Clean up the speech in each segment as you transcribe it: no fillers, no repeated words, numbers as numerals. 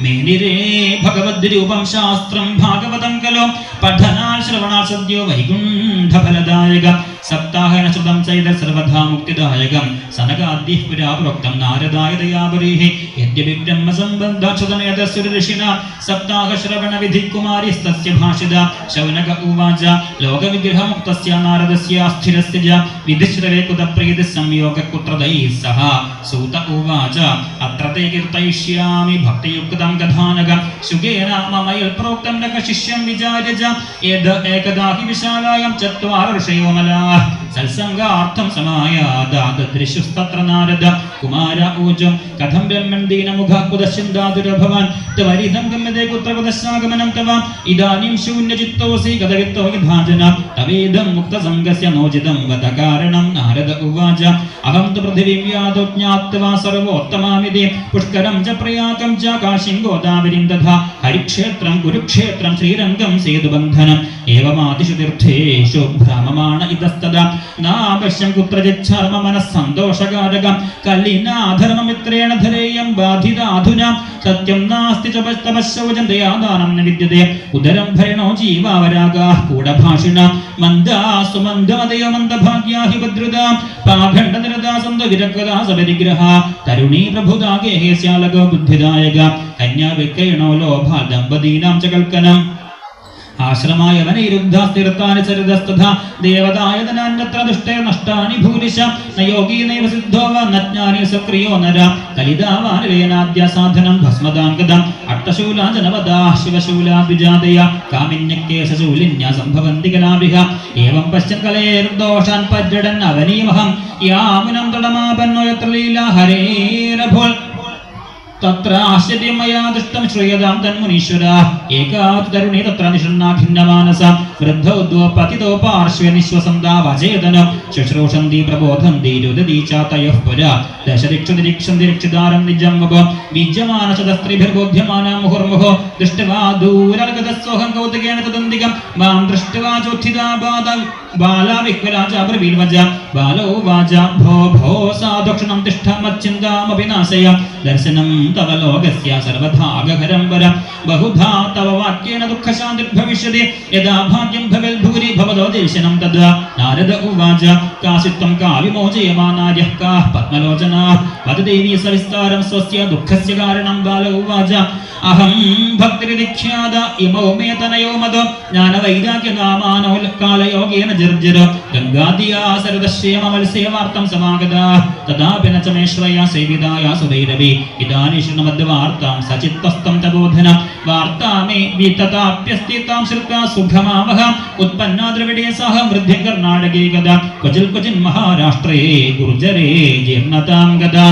മേനിരേ ഭഗവദ്രൂപം ശാസ്ത്രം ഭാഗവതം കലോ പഠനാ ശ്രവണാ സദ്യോ വൈകുണ്ഠഫലദായക സപ്താഹന ശ്രുതം ചൈത സർവധാ മുക്തിദായകം സനകാദ്യഃ പുരാ പ്രോക്തം നാരദായ ദയാപരീഹി യദ്യപി ബ്രഹ്മസംബന്ധസുരഋഷിണ സപ്താഹ ശ്രവണ വിധി കുമാരിസ്തസ്യ ഭാഷിത ശൗനക ഉവാച ലോകവിഗ്രഹമുക്തസ്യ നാരദസ്യ സ്ഥിരസ്യ ച വിധിശ്രവേ കുതപ്രീതി സംയോഗ കുത്രദൈഃ സഹ സൂത ഉവാച അത്ര തേ കീർത്തയിഷ്യാമി ഭക്തിയുക്തം കഥാനക ശുകേന മമയിൽ പ്രോക്തം നക ശിഷ്യം വിചാര്യ ച യദ ഏകദാ ഹി വിശാലായം ചത്വാര ഋഷയോ മലാഃ സത്സംഗാർത്ഥം സമായാദാദൃശുസ്തത്ര നാരദ കുമാര ഊജം കഥം ബ്രഹ്മൺ ദീനമുഖ കുദശ്ചിന്താതുര ഭവാൻ തവരിദം ഗമ്യതേ കുത്ര കുദശ്ചാഗമനം തവ ഇദാനിം ശൂന്യചിത്തോസി കഥവിത്തോ വിഭാജന തവേദം മുക്തസംഗസ്യ നോചിതം വദ കാരണം നാരദ ഉവാച അഹം തു പൃഥിവീം യാദോ ജ്ഞാത്വാ സർവോത്തമാമിതി പുഷ്കരം ച പ്രയാഗം ച കാശിം ഗോദാവരിം തഥാ ഹരിക്ഷേത്രം കുരുക്ഷേത്രം ശ്രീരംഗം സേതുബന്ധനം ഏവമാദിഷു തീർത്ഥേഷു ഭ്രമമാണ ഇതസ്തദാ നാപശ്യം കുത്രജിച്ഛർമ്മ മനസ്സന്തോഷകാരകം കലിനാധർമ്മമിത്രേണ ധരേയം ബാധിതാധുനാ സത്യം നാസ്തി ച തപശ്ശൗചം ദയാദാനം ന വിദ്യതേ ഉദരം ഭരണോ ജീവാവരാഗാഃ കൂടഭാഷിണ മന്ദാ സുമന്ദമതയോ മന്ദഭാഗ്യാ ഹി ഭദ്രുതാ പാഖണ്ഡനിരതാ സന്ത വിരക്തദാ സപരിഗ്രഹ തരുണീ പ്രഭുതാ ഗേഹേസ്യാലകോ ബുദ്ധിദായക കന്യാ വിക്രയണോ ലോഭാ ദമ്പതീനാം ച കൽക്കനം ആശ്രമായ വനൈരുദ്ധാസ്തിർത്താനി ചരിതസ്തഥാ ദേവതായതനാന്യത്ര ദുഷ്ടേ നഷ്ടാനി ഭൂരിശ നയോഗീ നൈവ സിദ്ധോ വജ്ഞാനി സക്രിയോ നര കലിതാവാനവേനാദ്യ സാധനം ഭസ്മദാം ഗദം അട്ടശൂലാ ജനവദാ ശിവശൂലാ ദ്വിജാതയ കാമിന്യക്കേശശൂലിന്യ സംഭവന്തി കലാഭിഹ ഏവം പശ്ചൻ കലേർദോഷാൻ പര്യടൻ അവനീമഹം യാമുനം തടമാപന്നോ യത്ര ലീലാ ഹരേരഭോൽ തത്ര ആശ്ചര്യമയാ ദുഷ്ടം ശ്രൂയതാം തന്മുനീശ്വര ഏകാത് തരുണി തത്ര നിഷണ്ണാ ഭിന്നമാനസ വൃദ്ധോ പതിതോ പാർശ്വ നിശ്വസന്താ വചേതനം ശുശ്രൂഷന്തി പ്രബോധന്തി രുദതി ചാതയഃ പുരാ ദശദിക്ഷുദിരിക്ഷന്തിരിക്ഷിതാരം നിജം വപ വിജ്യമാനശതസ്ത്രീഭിർബോധ്യമാനാ മുഹുർമുഹോ ദൃഷ്ട്വാ ദൂരർഗതസ്സോഹം കൗതുകേന തദന്തികം മാം ദൃഷ്ട്വാ ചോത്ഥിതാ ബാലാ വിഹ്വലാ ച ബ്രവീൽവജ ബാലോ വാച ഭോ ഭോ സാദക്ഷണം തിഷ്ഠമച്ഛിന്താമപി നാശയ ദർശനം തവ ലോകസ്യ സർവധാഗഹരം വര ബഹുധാ തവ വാക്യേന ദുഃഖശാന്തിർഭവിഷ്യതി യഥാ ഭാഗ്യം ഭവൽ ഭൂരി ഭവതോ ദർശനം തദ്വാ നാരദ ഉവാച കാസിത്വം കാവിമോചയമാനാര്യഃ കാഃ പത്മലോചനാഃ വദദേവി സവിസ്താരം സ്വസ്യ ദുഃഖസ്യ കാരണം ബാല ഉവാച അഹം ഭക്തിരിദീക്ഷ്യാദ ഇമോ മേ തനയോ മദോ ജ്ഞാനവൈരാഗ്യനാമാനോ കാലയോഗേന ജർജര ഗംഗാദിയാ സരദശ്യേമവത്സേവാർത്ഥം സമാഗതാ തഥാപി ന ച മേ ശ്രേയാ സേവിതായാ സുഭൈരവി ഇദാനി ശൃണ്വദ്വാർത്താം സചിത്തസ്തം തബോധന വാർത്താമേ വിതതാപ്യസ്തി താം ശ്രുത്വാ സുഖമാവഹ ഉത്പന്നാ ദ്രവിഡേ സഹ വൃദ്ധിം കർണാടകേ ഗദാ ക്വചിൽ ക്വചിൻ മഹാരാഷ്ട്രേ ഗുർജരേ ജീർണതാം ഗദാ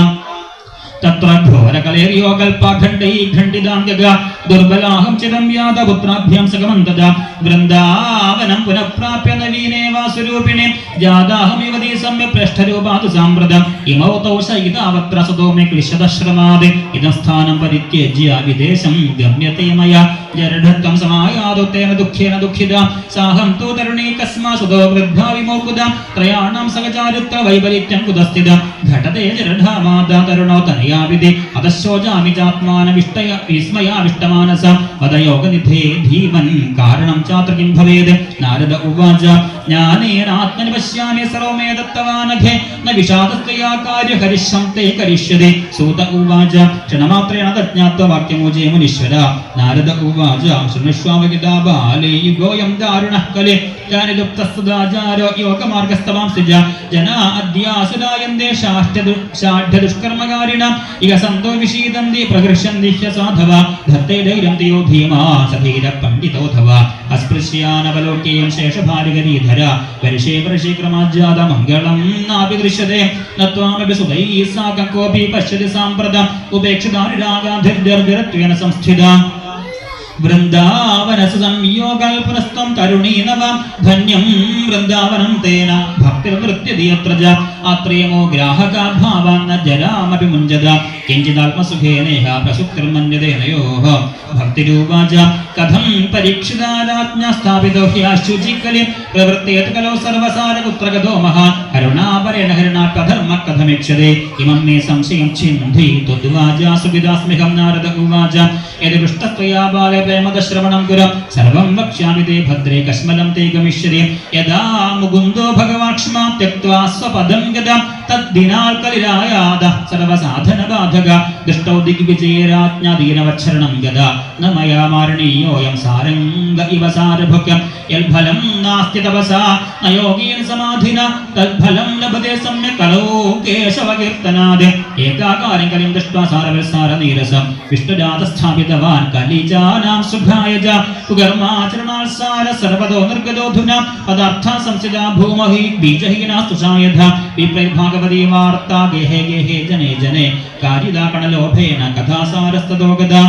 തത്ര ഘോരകലേര്യോ കൽപാഖണ്ഡൈ ഖണ്ഡിതാംഗഗ ദുർബലാഹം ചിരം യാദപുത്രാഭ്യാം സഗമം തദാ വൃന്ദാവനം പുനഃപ്രാപ്യ നവീനേവ സ്വരൂപിണി ജാതാഹം യുവതീ സമ്യ പൃഷ്ഠരൂപാതു സാമ്പ്രതം ഇമൗ തൗ ശയിതാവത്ര സദോ മേ ക്ലിശതശ്രമാദ് ഇദം സ്ഥാനം പരിത്യജ്യ വിദേശം ഗമ്യത്തെ മയാ ജരഢത്വം സമായാദോ തേന ദുഃഖേന ദുഃഖിത സാഹം തു തരുണീ കസ്മാ സദോ വൃദ്ധാ വിമോകുത ത്രയാണാം സഹചാരിത്ര വൈപരീത്യം കുതസ്ഥിത ഘടതേ ജരഢാമാദാ തരുണോ തനയാവിദേ അതശോചാമി ചാത്മാന വിഷ്ടയ വിസ്മയാവിഷ്ടമാനസ വദയോഗനിധേ ധീമൻ കാരണം ചാത്ര കിം ഭവേത് നാരദ ഉവാച ജ്ഞാനേന ആത്മനി പശ്യാമി സർവമേ ദത്തവാനഘേ ന വിഷാദസ്തയാ കാര്യ ഹരിശ്യം തേ കരിഷ്യതേ സൂത ഉവാച ക്ഷണമാത്രേണ തജ്ഞാത്വ വാക്യമോചേ മുനീശ്വര നാരദ ഉവാച ശൃണുഷ്വാമഗിതാ ബാലേ യുഗോയം ദാരുണഃ കലേ കാനി ലുപ്തസ്തുദാചാരോ യോഗമാർഗസ്തവാം സിജ ജനാ അദ്യാസുദായന്തേ ഷാഢ്യദുഷ്കർമ്മകാരിണ ഇഹ സന്തോ വിഷീദന്തി പ്രകൃഷ്യന്തി ഹ്യസാധവ ധത്തേ ധൈര്യം തയോ ധീമാ സധീര പണ്ഡിതോധവ അസ്പൃശ്യാനവലോകേയം ശേഷഭാരികരീധര പരിശേ പരിശീക്രമാജ്ജാത മംഗളം നാപി ദൃശ്യതേ നത്വാമപി സുതൈ സാകം കോപി പശ്യതി സാമ്പ്രതം ഉപേക്ഷിതാനുരാഗാധിർജർജരത്വേന സംസ്ഥിത വൃന്ദാവനസ സംയോഗൽപുനസ്ത്വം തരുണീനവ ധന്യം വൃന്ദാവനം തേന ഭക്തിർനൃത്യതി അത്ര ച അത്രേമോ ഗ്രാഹകാഭാവാൻ ന ജരാമപി മുഞ്ചത കിഞ്ചിദാത്മസുഖേനേഹ പ്രസുക്തിർമന്യതേനയോഃ ഭക്തിരൂപാച കഥം പരീക്ഷിതാരാജ്ഞ സ്ഥാപിതോ ഹ്യാശുചികലി പ്രവൃത്തേത് കലോ സർവസാരപുത്രഗതോ മഹാൻ കരുണാപരേണ ഹരിണാകധർമ്മകഥമീക്ഷതേ ഇമം മേ സംശയം ഛിന്തി ത്വദ്വാചാ സുഖിദാസ്മ്യഹം നാരദ ഉവാച യദി പൃഷ്ടത്വയാ ബാലേ പ്രേമദശ്രവണം കുരം സർവം വക്ഷ്യാമി തേ ഭദ്രേ കശ്മലം തേ ഗമിഷ്യതി യദാ മുകുന്ദോ ഭഗവാൻ ക്ഷ്മാം ത്യക്ത്വാ സ്വപദം ഗദാം തദ്ദിനാൽ കലിരായാദ സർവസാധന ബാധക ദൃഷ്ടൗ ദിഗ്വിജയരാജ്ഞാദീനവച്ഛരണം ഗദാ ന മയാ മാരണീയോയം സാരംഗ ഇവ സാരഭുക്യം യൽഫലം നാസ്തി തപസാ ന യോഗീന സമാധിന തൽഫലം ലഭതേ സമ്യക് കലോ കേശവ കീർത്തനാദ് ഏകാകാരം കലിം ദൃഷ്ട്വാ സാരവത്സാര നീരസം വിഷ്ണുജാത സ്ഥാപിതവാൻ കലിജാനാം സുഖായ ജ കുകർമാചരണാൽ സാര സർവതോ നിർഗതോധുന പദാർത്ഥ സംസിതാ ഭൂമഹി ബീജഹീനാസ്തു സായധ വിപ്രൈർഭാഗവതീ വാർത്താ ഗേഹേ ഗേഹേ ജനേ ജനേ കാരിതാ കണലോഭേന കഥാസാരസ്തതോ ഗദാ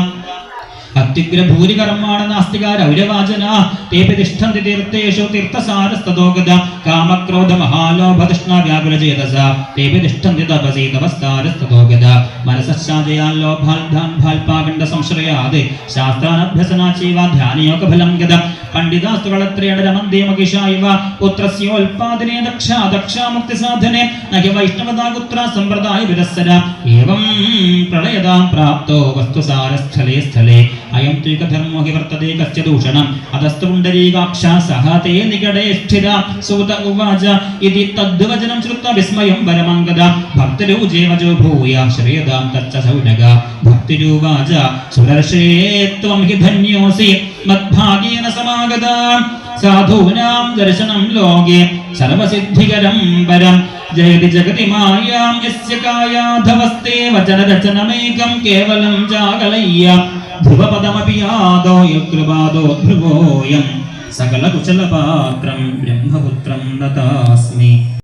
അത്യുഗ്രഭൂരികർമാണ നാസ്തികാരൗരവാചന തേപി തിഷ്ഠന്തി തീർത്ഥേഷു തീർത്ഥസാരസ്തതോ ഗദാ കാമക്രോധ മഹാലോഭതൃഷ്ണ വ്യാകുലചേതസ തേപി തിഷ്ഠന്തി തപസി തപസ്സാരസ്തതോ ഗദാ മനസശ്ചാജയാൽ ലോഭാൽഭാൽപാകണ്ഡ സംശ്രയാത് ശാസ്ത്രാനഭ്യസനാചൈവ ധ്യാനയോഗഫലം ഗദാ പണ്ഡിതാസ്തുകളത്രേണ രമന്തേ മഹിഷായിവ പുത്രസ്യോൽപാദനേ ദക്ഷാ മുക്തിസാധനെ നഹി വൈഷ്ണവദാഗുത്ര സമ്പ്രദായ വിരസ്സര ഏവം പ്രളയതാം പ്രാപ്തോ വസ്തുസാരസ്ഥലേ സ്ഥലേ അയം ത്വൈകധർമ്മോ ഹി വർത്തതേ കസ്യ ദൂഷണം അതസ്തു പുണ്ഡരീകാക്ഷാ സഹ തേ നികടേ സ്ഥിര സൂത ഉവാച ഇതി തദ്വചനം ശ്രുത്വാ വിസ്മയം വരമംഗദ ഭക്തിരൂജേവജോ ഭൂയ ശ്രേയതാം തച്ച സൗനഗ ഭക്തിരൂവാച സുരർഷേ ത്വം ഹി ധന്യോസി മദ്ഭാഗേന സമാഗത സാധൂനാം ദർശനം ലോകേ സർവസിദ്ധികരം പരം ജയതി ജഗതി മായാം യസ്യ കായാധവസ്തേ വചനരചനമേകം കേവലം ജാഗലയ്യ ധ്രുവപദമപി യാദോ യകൃപാദോ ധ്രുവോയം സകലകുശലപാത്രം ബ്രഹ്മപുത്രം നതാസ്മി.